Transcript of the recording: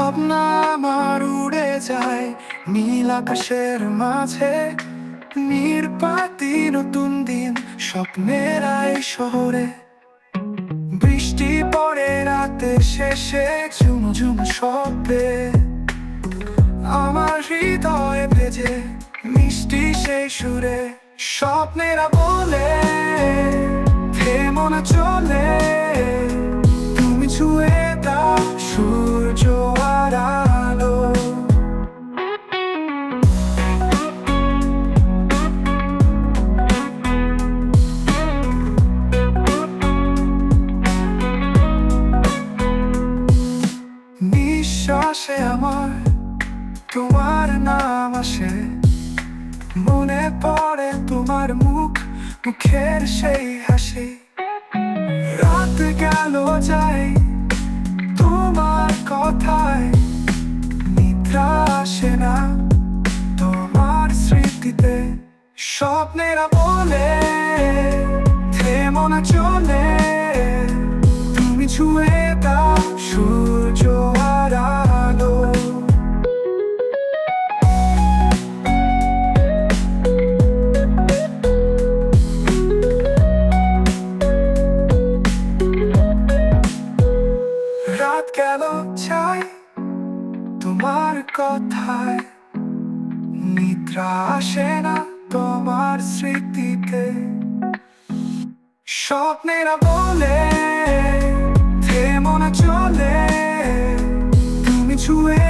ভাবনা আমার উড়ে যায় নীল আকাশের মাঝে। নির্বাতি নতুন দিন স্বপ্নের আয় শহরে। বৃষ্টি পড়ে রাতের শেষে ঝুমঝুম শব্দে। আমার হৃদয় ভেজে মিষ্টি সেই সুরে। স্বপ্নেরা বলে থেমো না চলে, তুমি ছুঁয়ে দাও সূর্য আর আলো। নিঃশ্বাসে আমার তোমার নাম আসে, মনে পড়ে তোমার মুখের সেই হাসি। রাত গেল যায় তোমার কথায়, নিদ্রা আসে না তোমার স্মৃতিতে। স্বপ্নেরা বলে থেমো না চলে, তুমি ছুঁয়ে দাও সূর্য আর আলো। রাত গেল চাই তোমার কথায়, নিদ্রা আসে না তোমার স্মৃতিতে। স্বপ্নেরা বলে থেমো না চলে, তুমি ছুঁয়ে